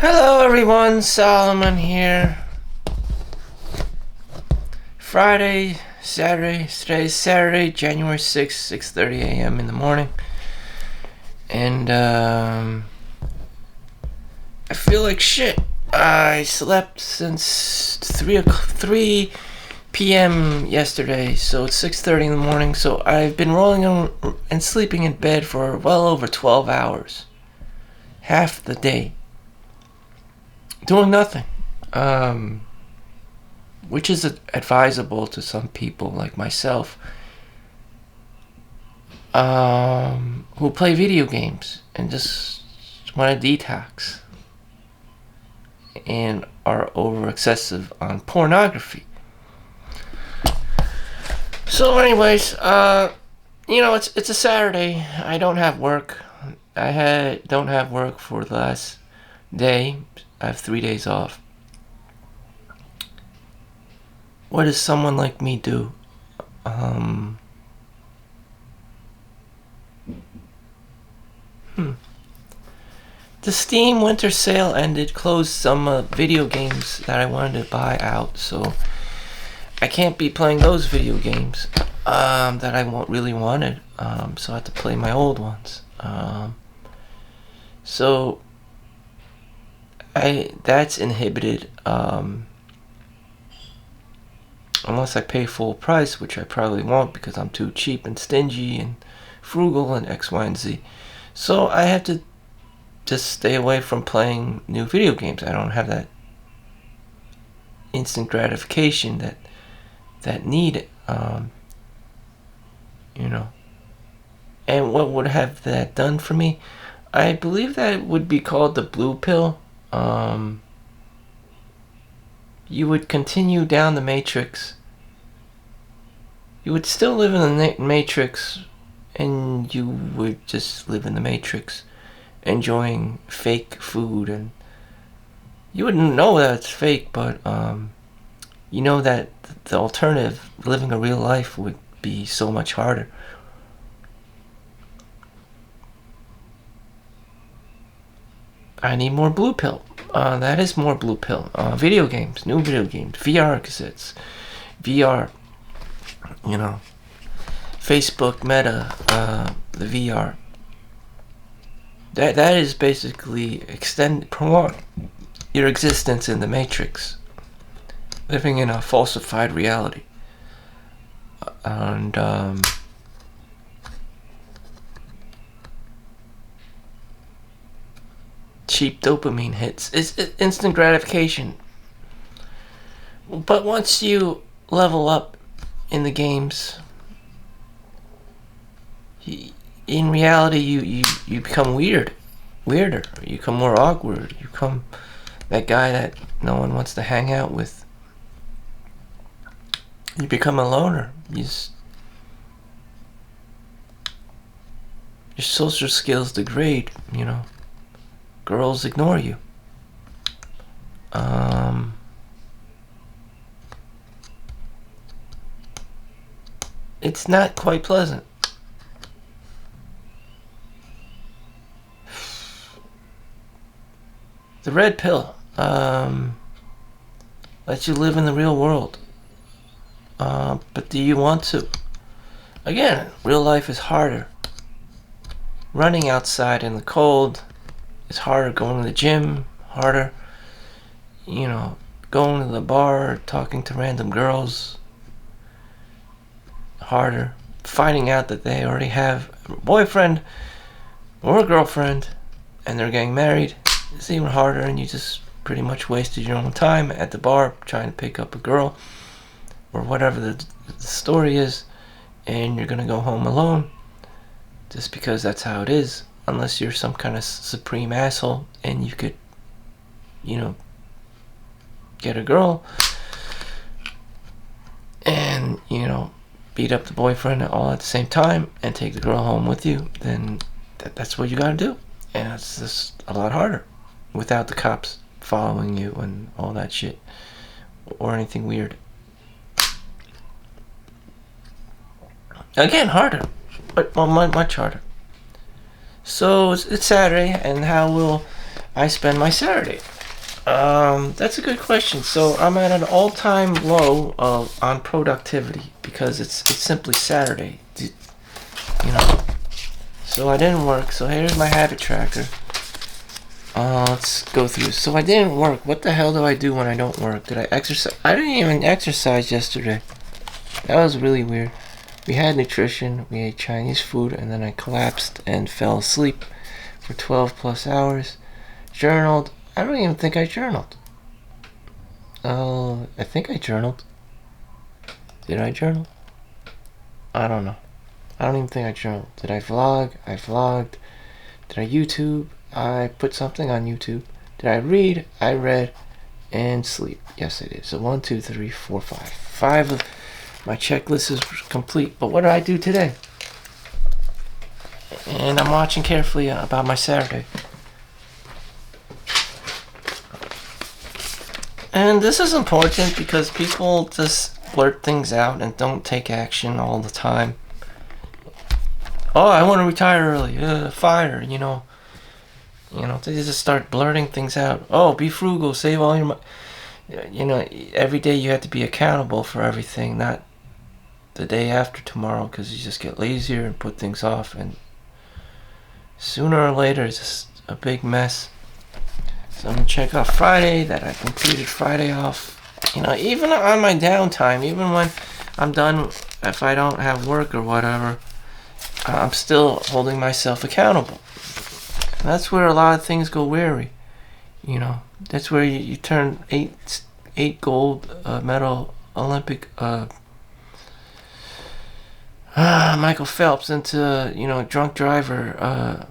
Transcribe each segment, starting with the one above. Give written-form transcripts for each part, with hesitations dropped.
Hello everyone, Solomon here. Today's Saturday, January 6th, 6:30 a.m. in the morning. And I feel like shit. I slept since 3 p.m. yesterday, so it's 6:30 in the morning. So I've been rolling and sleeping in bed for well over 12 hours. Half the day. Doing nothing. Which is advisable to some people like myself who play video games and just want to detox and are over excessive on pornography. So anyways, it's a Saturday. I don't have work. Don't have work for the last day. I have 3 days off. What does someone like me do? The Steam winter sale ended, closed some video games that I wanted to buy out, so I can't be playing those video games that I really wanted. So I have to play my old ones. So that's inhibited. Unless I pay full price, which I probably won't because I'm too cheap and stingy and frugal and X, Y, and Z. So I have to just stay away from playing new video games. I don't have that instant gratification that need, And what would have that done for me? I believe that it would be called the blue pill. You would continue down the matrix. You would still live in the matrix, and you would just live in the matrix, enjoying fake food, and you wouldn't know that it's fake, but you know that the alternative, living a real life, would be so much harder. I need more blue pill. That is more blue pill. Video games, new video games, VR cassettes, VR. Facebook Meta, the VR. That is basically prolong your existence in the Matrix, living in a falsified reality, and cheap dopamine hits. It's instant gratification. But once you level up in the games, in reality, you become weirder. You become more awkward. You become that guy that no one wants to hang out with. You become a loner. Your social skills degrade. Girls ignore you. It's not quite pleasant. The red pill lets you live in the real world. But do you want to? Again, real life is harder. Running outside in the cold is harder. Going to the gym, harder. Going to the bar, talking to random girls, harder. Finding out that they already have a boyfriend or a girlfriend and they're getting married is even harder, and you just pretty much wasted your own time at the bar trying to pick up a girl or whatever the story is, and you're gonna go home alone just because that's how it is, unless you're some kind of supreme asshole and you could get a girl and beat up the boyfriend all at the same time and take the girl home with you, then that's what you gotta do. And it's just a lot harder without the cops following you and all that shit or anything weird. Again, harder, but much harder. So it's Saturday, and how will I spend my Saturday? That's a good question. So I'm at an all-time low on productivity because it's simply Saturday. You know. So I didn't work. So here's my habit tracker. Let's go through. So I didn't work. What the hell do I do when I don't work? Did I exercise? I didn't even exercise yesterday. That was really weird. We had nutrition. We ate Chinese food, and then I collapsed and fell asleep for 12 plus hours. Journaled. I don't even think I journaled. I think I journaled. Did I journal? I don't know. I don't even think I journaled. Did I vlog? I vlogged. Did I YouTube? I put something on YouTube. Did I read? I read. And sleep. Yes, I did. So 1, 2, 3, 4, 5. 5 of my checklist is complete. But what did I do today? And I'm watching carefully about my Saturday. And this is important because people just blurt things out and don't take action all the time. Oh, I want to retire early. Fire, you know. They just start blurting things out. Oh, be frugal, save all your money. Every day you have to be accountable for everything, not the day after tomorrow, because you just get lazier and put things off, and sooner or later it's just a big mess. So I'm gonna check off Friday that I completed Friday off. Even on my downtime, even when I'm done, if I don't have work or whatever, I'm still holding myself accountable. And that's where a lot of things go weary. That's where you turn eight gold medal Olympic Michael Phelps into drunk driver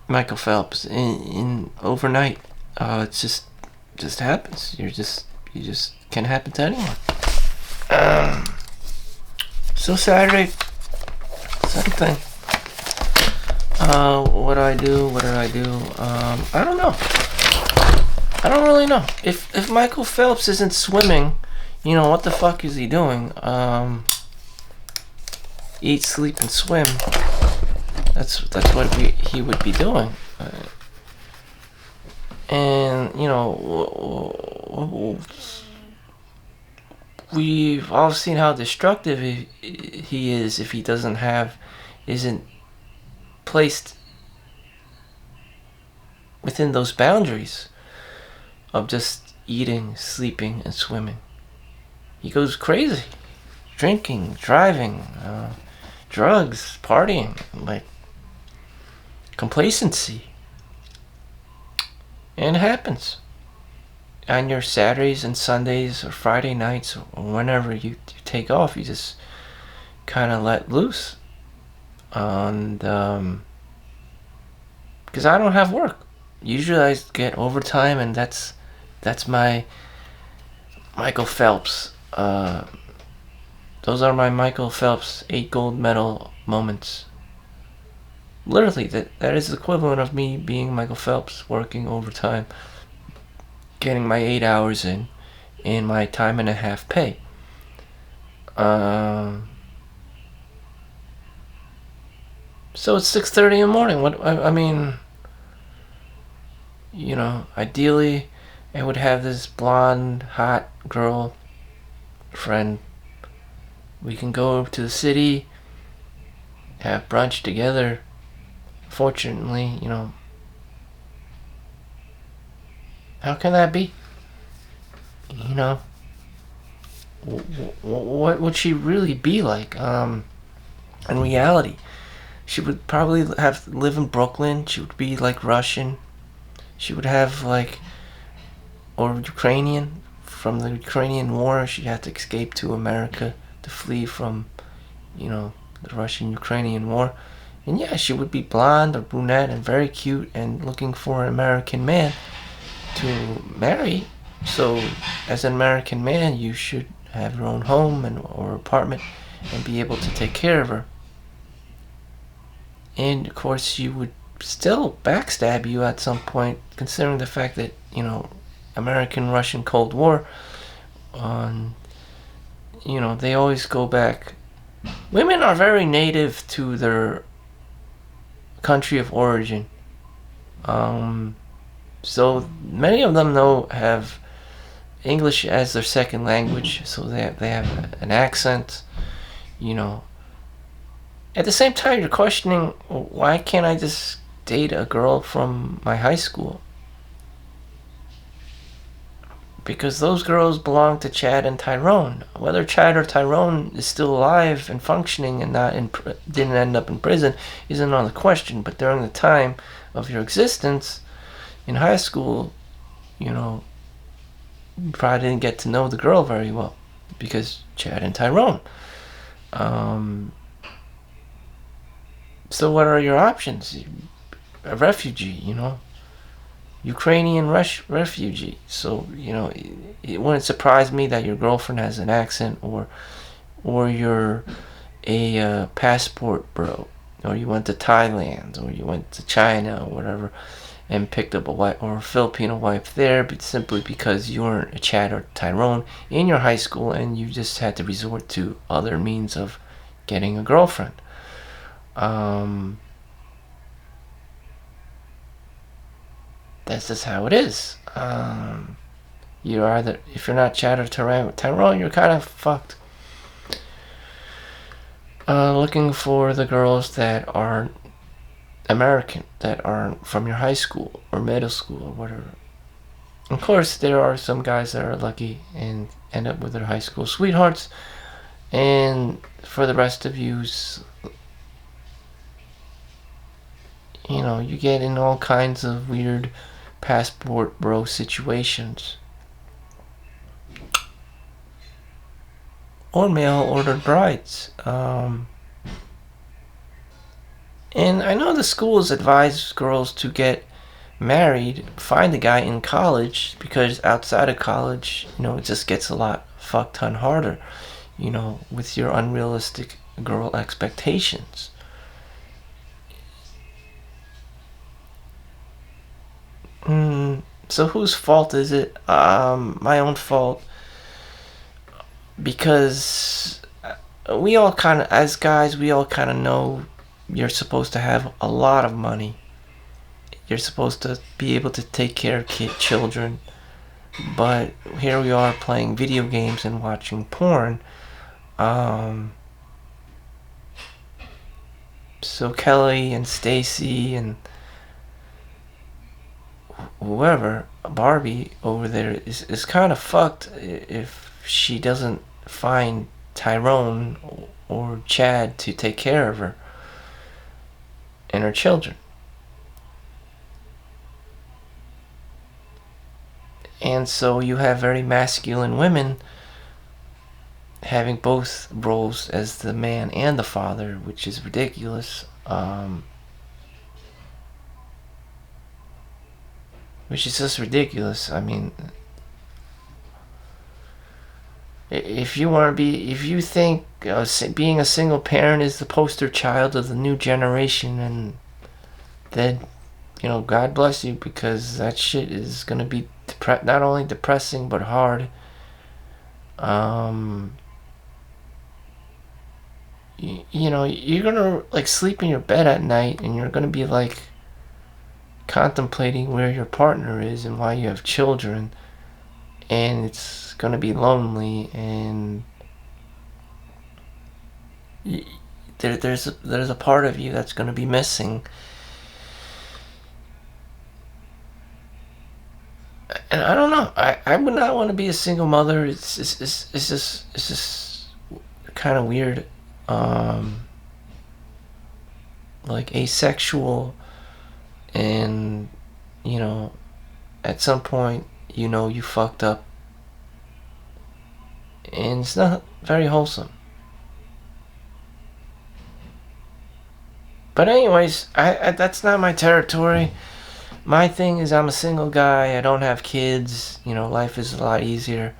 Michael Phelps in overnight. It just happens. You just can happen to anyone. So Saturday, same thing. What did I do? I don't know. I don't really know. If Michael Phelps isn't swimming, what the fuck is he doing? Eat, sleep, and swim. That's what he would be doing. And we've all seen how destructive he is if he isn't placed within those boundaries of just eating, sleeping, and swimming. He goes crazy, drinking, driving, drugs, partying, like complacency. And it happens on your Saturdays and Sundays or Friday nights or whenever you take off. You just kind of let loose. And because I don't have work, usually I get overtime, and that's my Michael Phelps. Those are my Michael Phelps 8 gold medal moments. Literally, that is the equivalent of me being Michael Phelps, working overtime, getting my 8 hours in my time and a half pay. So it's 6:30 in the morning. Ideally, I would have this blonde, hot girl friend. We can go to the city, have brunch together. Fortunately, how can that be? What would she really be like? In reality, she would probably live in Brooklyn. She would be like Russian. She would have or Ukrainian. From the Ukrainian war, she had to escape to America to flee from, the Russian-Ukrainian war. And yeah, she would be blonde or brunette and very cute and looking for an American man to marry. So, as an American man, you should have your own home or apartment and be able to take care of her. And of course, she would still backstab you at some point, considering the fact that, American-Russian Cold War, they always go back. Women are very native to their country of origin. So many of them have English as their second language, so they have an accent. You know, at the same time, you're questioning, why can't I just date a girl from my high school? Because those girls belong to Chad and Tyrone. Whether Chad or Tyrone is still alive and functioning and didn't end up in prison isn't another question. But during the time of your existence in high school, you know, you probably didn't get to know the girl very well because Chad and Tyrone. So what are your options? A refugee, Ukrainian refugee. So, it wouldn't surprise me that your girlfriend has an accent, or you're a passport bro, or you went to Thailand, or you went to China, or whatever, and picked up a white or a Filipino wife there, but simply because you weren't a Chad or Tyrone in your high school, and you just had to resort to other means of getting a girlfriend. That's just how it is. You're either, if you're not Chad or Tyrone, you're kind of fucked. Looking for the girls that are American, that aren't from your high school or middle school or whatever. Of course, there are some guys that are lucky and end up with their high school sweethearts, and for the rest of you, you get in all kinds of weird passport bro situations. Or mail-ordered brides. And I know the schools advise girls to get married, find a guy in college, because outside of college, it just gets a lot fuck ton harder, with your unrealistic girl expectations. So whose fault is it? My own fault. Because we all kind of, as guys, we all kind of know you're supposed to have a lot of money. You're supposed to be able to take care of children. But here we are playing video games and watching porn. So Kelly and Stacy and whoever, Barbie over there, is kind of fucked if she doesn't find Tyrone or Chad to take care of her and her children. And so you have very masculine women having both roles as the man and the father, which is ridiculous. Which is just ridiculous. I mean, if you think being a single parent is the poster child of the new generation, and then, God bless you, because that shit is gonna be not only depressing but hard. You're gonna sleep in your bed at night, and you're gonna be contemplating where your partner is and why you have children, and it's gonna be lonely, and there's a part of you that's gonna be missing. And I don't know. I would not want to be a single mother. It's just kind of weird. Asexual, and at some point you fucked up, and it's not very wholesome. But anyways, I that's not my territory. My thing is, I'm a single guy. I don't have kids. Life is a lot easier.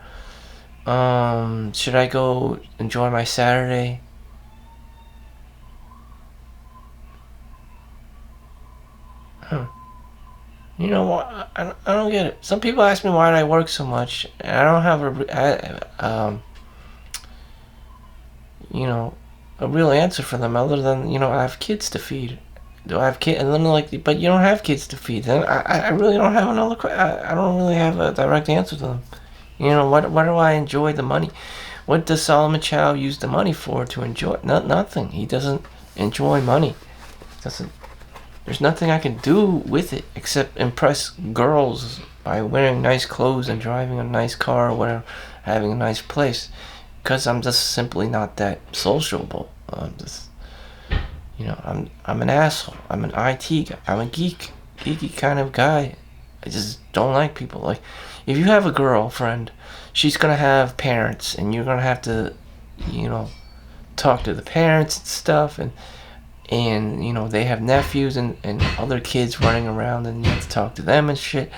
Should I go enjoy my Saturday? You know what? I don't get it. Some people ask me why I work so much, and I don't have a real answer for them, other than I have kids to feed, do I have kids? And then they're like, but you don't have kids to feed. Then I really don't have another. I don't really have a direct answer to them. You know, what do I enjoy the money? What does Solomon Chau use the money for to enjoy? Nothing. He doesn't enjoy money. Doesn't. There's nothing I can do with it except impress girls by wearing nice clothes and driving a nice car or whatever, having a nice place. Because I'm just simply not that sociable. I'm just, I'm an asshole. I'm an IT guy. I'm a geeky kind of guy. I just don't like people. Like, if you have a girlfriend, she's gonna have parents, and you're gonna have to, talk to the parents and stuff, and they have nephews and other kids running around, and you have to talk to them and shit,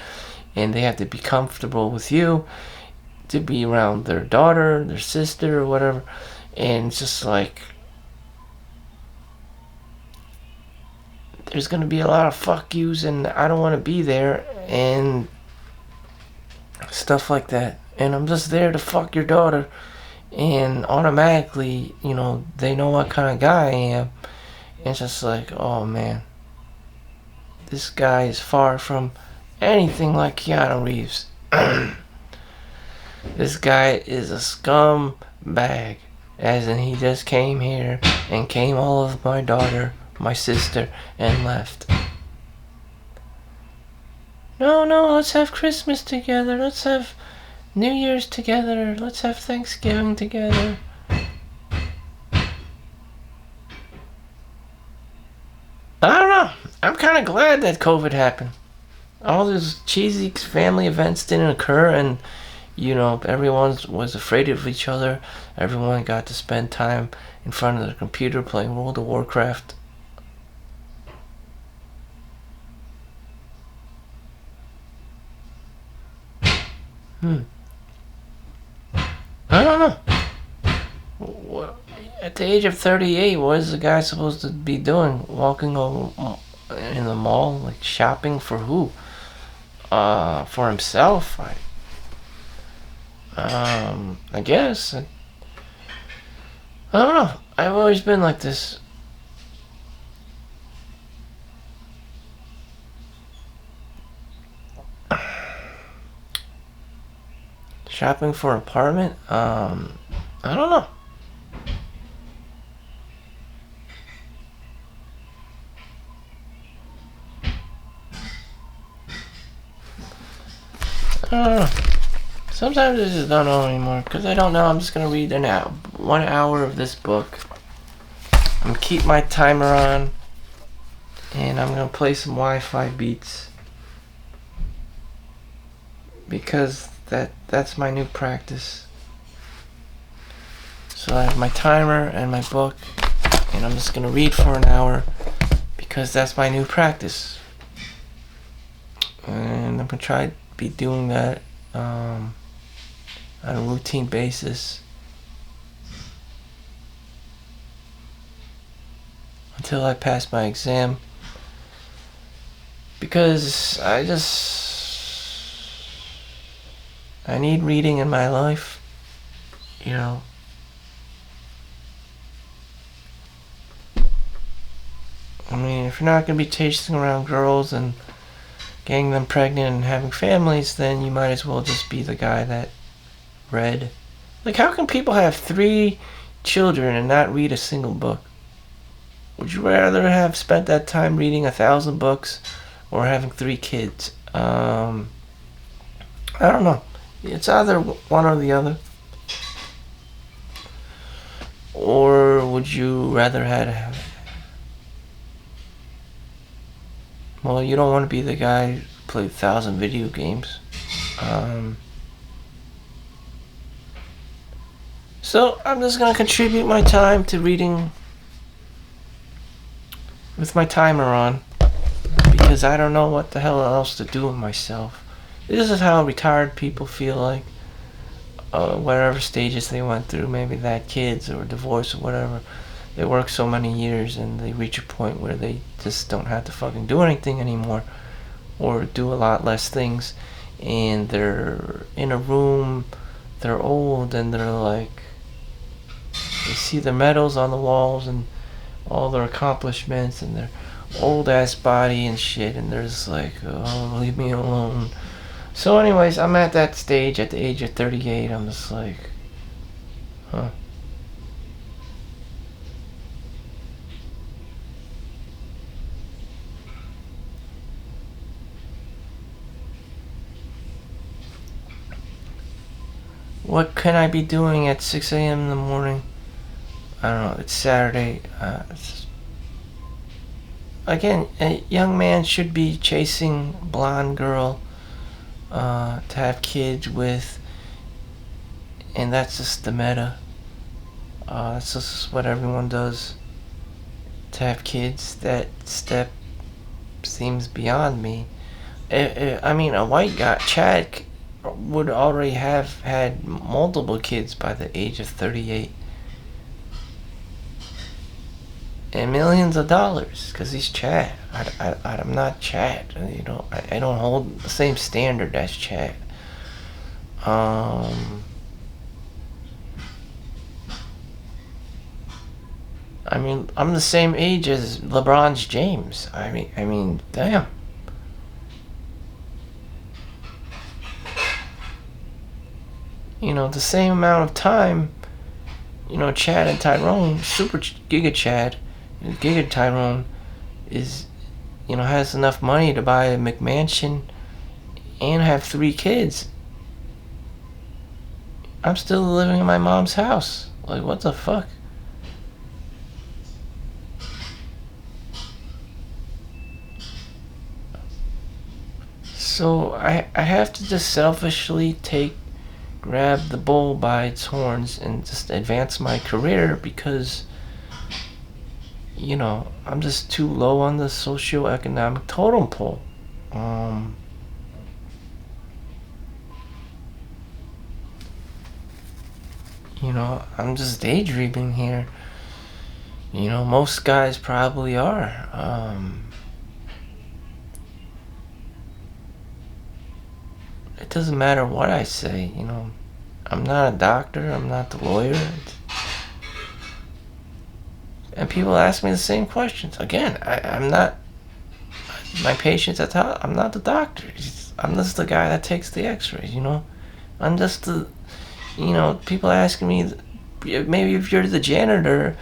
and they have to be comfortable with you to be around their daughter, their sister, or whatever, and it's just like, there's gonna be a lot of fuck yous, and I don't want to be there, and stuff like that, and I'm just there to fuck your daughter, and automatically, they know what kind of guy I am. It's just like, oh man, this guy is far from anything like Keanu Reeves. This guy is a scumbag, as in he just came here and came all of my daughter, my sister, and left. No, let's have Christmas together, let's have New Year's together, let's have Thanksgiving together. I don't know. I'm kind of glad that COVID happened. All those cheesy family events didn't occur, and everyone was afraid of each other. Everyone got to spend time in front of the computer playing World of Warcraft. I don't know. At the age of 38, what is the guy supposed to be doing? Walking over in the mall, like shopping for who? For himself? I guess. I don't know. I've always been like this. Shopping for an apartment? I don't know. I don't know. Sometimes I just don't know anymore, because I don't know. I'm just going to read 1 hour of this book. I'm going to keep my timer on, and I'm going to play some Wi-Fi beats, because that's my new practice. So I have my timer and my book, and I'm just going to read for an hour, because that's my new practice. And I'm going to try to be doing that on a routine basis until I pass my exam, because I need reading in my life. I mean, if you're not going to be chasing around girls and getting them pregnant and having families, then you might as well just be the guy that read. Like, how can people have 3 children and not read a single book? Would you rather have spent that time reading 1,000 books or having 3 kids? I don't know. It's either one or the other. Or would you rather have... Well, you don't want to be the guy who played 1,000 video games. So I'm just going to contribute my time to reading with my timer on, because I don't know what the hell else to do with myself. This is how retired people feel like, whatever stages they went through. Maybe they had kids or divorce or whatever. They work so many years and they reach a point where they just don't have to fucking do anything anymore, or do a lot less things, and they're in a room, they're old, and they're like, they see the medals on the walls and all their accomplishments, and they're old ass body and shit, and they're just like, oh, leave me alone. So, anyways, I'm at that stage at the age of 38. I'm just like, huh. What can I be doing at 6 a.m. in the morning? I don't know. It's Saturday. Again, a young man should be chasing blonde girl to have kids with, and that's just the meta. That's just what everyone does. To have kids, that step seems beyond me. I mean, a white guy, Chad, would already have had multiple kids by the age of 38. And millions of dollars, because he's Chad. I'm not Chad. I don't hold the same standard as Chad. I mean, I'm the same age as LeBron's James. I mean, damn. The same amount of time. Chad and Tyrone, Super Giga Chad, and Giga Tyrone, is, has enough money to buy a McMansion and have 3 kids. I'm still living in my mom's house. Like, what the fuck? So I have to just selfishly grab the bull by its horns and just advance my career because, I'm just too low on the socioeconomic totem pole. I'm just daydreaming here. Most guys probably are. It doesn't matter what I say, I'm not a doctor, I'm not the lawyer. And people ask me the same questions. Again, I'm not, my patients, I'm not the doctor. I'm just the guy that takes the x-rays, I'm just the, people asking me, maybe if you're the janitor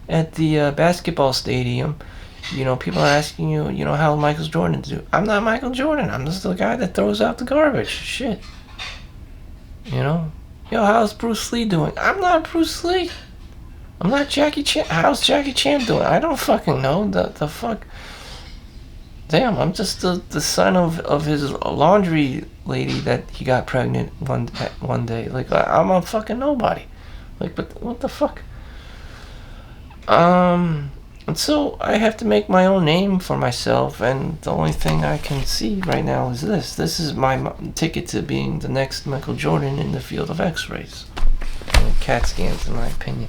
at the basketball stadium, people are asking you, how Michael Jordan do. I'm not Michael Jordan. I'm just the guy that throws out the garbage. Shit. How's Bruce Lee doing? I'm not Bruce Lee. I'm not Jackie Chan. How's Jackie Chan doing? I don't fucking know. The fuck. Damn, I'm just the son of his laundry lady that he got pregnant one day. Like, I'm a fucking nobody. Like, but what the fuck? And so I have to make my own name for myself, and the only thing I can see right now is this. This is my ticket to being the next Michael Jordan in the field of x-rays and CAT scans, in my opinion.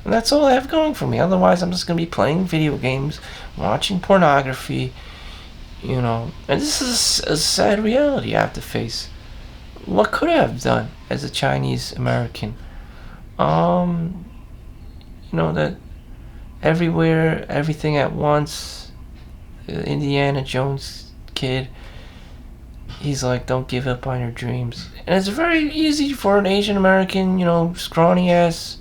And that's all I have going for me. Otherwise, I'm just going to be playing video games, watching pornography, And this is a sad reality I have to face. What could I have done as a Chinese American? That everywhere, everything at once. Indiana Jones kid. He's like, don't give up on your dreams. And it's very easy for an Asian American, scrawny ass,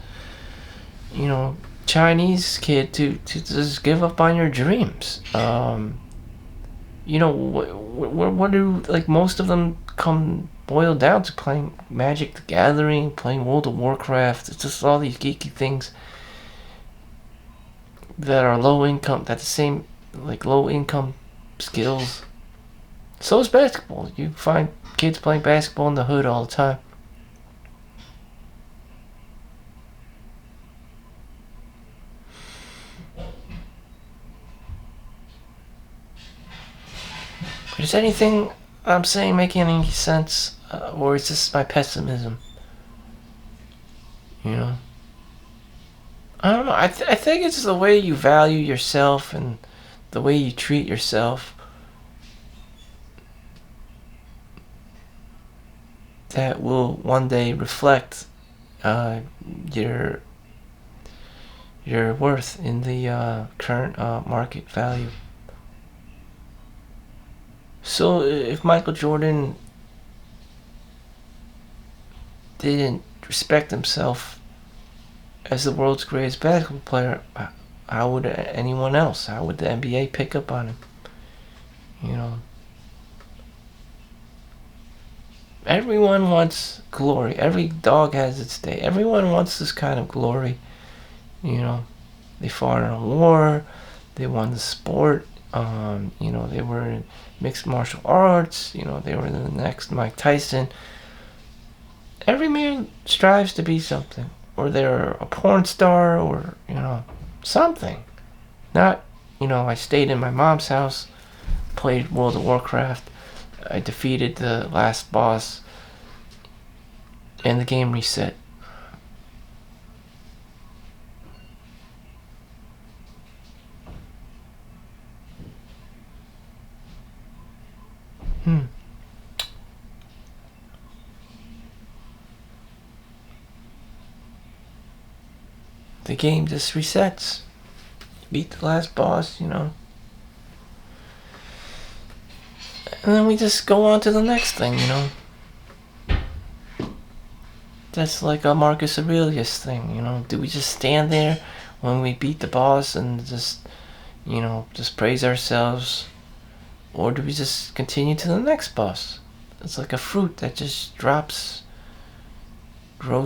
Chinese kid to just give up on your dreams. What do, like, most of them come boil down to playing Magic the Gathering, playing World of Warcraft. It's just all these geeky things that are low income, that the same, like, low income skills. So is basketball. You find kids playing basketball in the hood all the time. But is anything I'm saying making any sense? Or is this my pessimism? I don't know. I think it's the way you value yourself and the way you treat yourself that will one day reflect your worth in the current market value. So if Michael Jordan didn't respect himself as the world's greatest basketball player, how would anyone else? How would the NBA pick up on him? You know, everyone wants glory. Every dog has its day. Everyone wants this kind of glory. You know, they fought in a war. They won the sport. They were in mixed martial arts. They were the next Mike Tyson. Every man strives to be something. Or they're a porn star or, something. Not, I stayed in my mom's house, played World of Warcraft. I defeated the last boss, and the game reset. The game just resets. Beat the last boss, And then we just go on to the next thing, That's like a Marcus Aurelius thing, Do we just stand there when we beat the boss and just praise ourselves? Or do we just continue to the next boss? It's like a fruit that just grows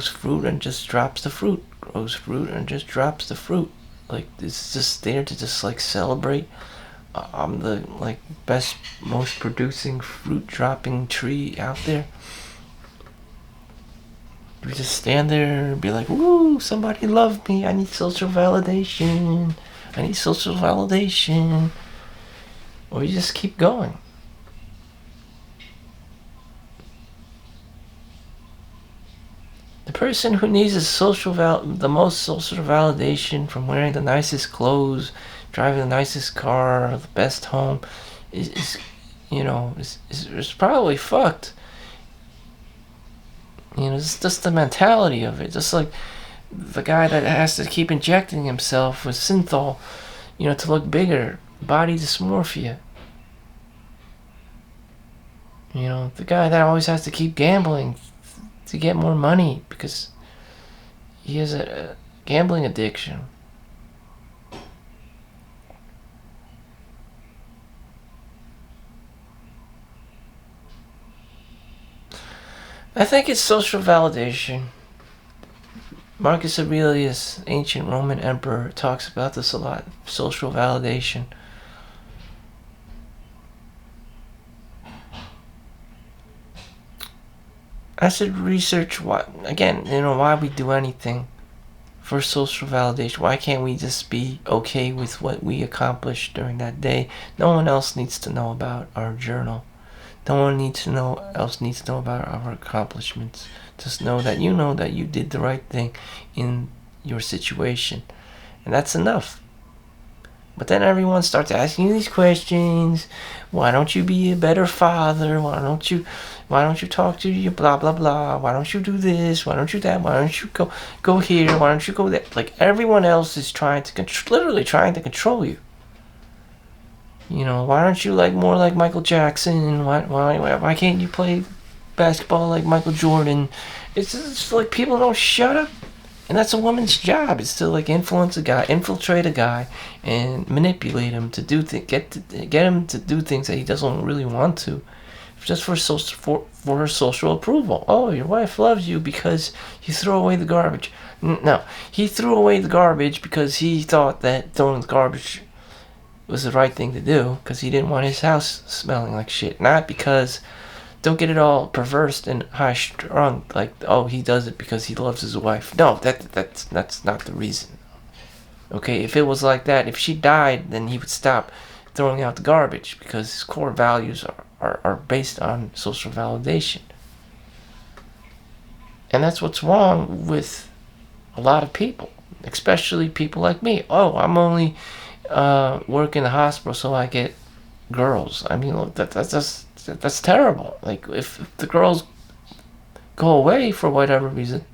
fruit and just drops the fruit. Grows fruit and just drops the fruit. Like, it's just there to just like celebrate. I'm the best, most producing fruit dropping tree out there. We just stand there and be like, woo, somebody loved me. I need social validation. I need social validation. Or you just keep going. The person who needs the most social validation from wearing the nicest clothes, driving the nicest car, the best home, is probably fucked. It's just the mentality of it. Just like the guy that has to keep injecting himself with synthol, to look bigger, body dysmorphia. The guy that always has to keep gambling to get more money because he has a gambling addiction. I think it's social validation. Marcus Aurelius, ancient Roman emperor, talks about this a lot. Social validation. I should research why we do anything for social validation. Why can't we just be okay with what we accomplished during that day? No one else needs to know about our journal. No one else needs to know about our accomplishments. Just know that you did the right thing in your situation. And that's enough. But then everyone starts asking you these questions. Why don't you be a better father? Why don't you talk to your blah blah blah? Why don't you do this? Why don't you that? Why don't you go here? Why don't you go there? Like everyone else is literally trying to control you. Why aren't you more like Michael Jackson? Why can't you play basketball like Michael Jordan? It's like people don't shut up. And that's a woman's job, is to infiltrate a guy, and manipulate him to get him to do things that he doesn't really want to, just for her social approval. Oh, your wife loves you because you throw away the garbage. No, he threw away the garbage because he thought that throwing the garbage was the right thing to do, because he didn't want his house smelling like shit. Not because. Don't get it all perverse and high strung, like, oh, he does it because he loves his wife. No, that's not the reason. Okay, if it was like that, if she died, then he would stop throwing out the garbage, because his core values are based on social validation. And that's what's wrong with a lot of people, especially people like me. Oh, I'm only work in the hospital so I get girls. I mean, look, that's terrible. Like, if the girls go away for whatever reason,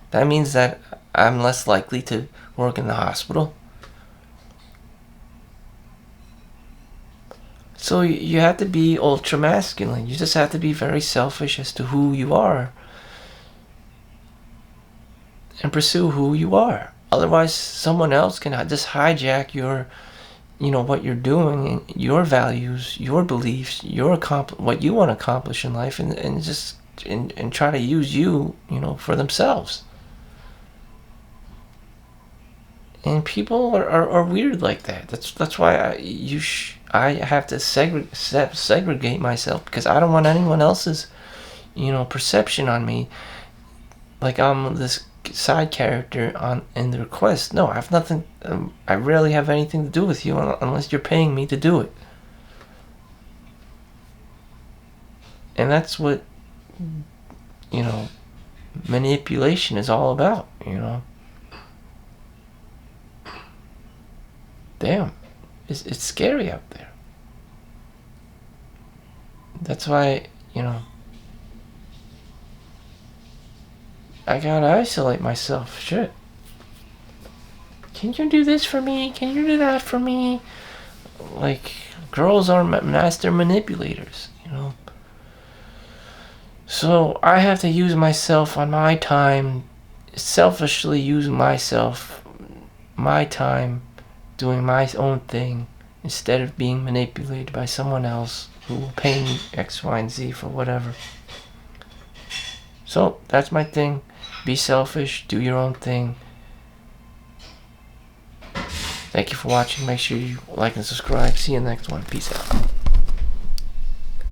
that means that I'm less likely to work in the hospital. So you have to be ultra masculine. You just have to be very selfish as to who you are and pursue who you are. Otherwise, someone else can just hijack your, what you're doing, your values, your beliefs, what you want to accomplish in life, and just and try to use you, for themselves. And people are weird like that. That's why I have to segregate myself, because I don't want anyone else's, perception on me like I'm this side character in the request. No, I have nothing. I rarely have anything to do with you unless you're paying me to do it. And that's what, manipulation is all about. Damn, it's scary out there. That's why, I gotta isolate myself. Shit. Can you do this for me? Can you do that for me? Like, girls are master manipulators, So I have to use myself on my time, selfishly use myself, my time, doing my own thing, instead of being manipulated by someone else who will pay me X, Y, and Z for whatever. So that's my thing. Be selfish, do your own thing. Thank you for watching. Make sure you like and subscribe. See you in the next one. Peace out.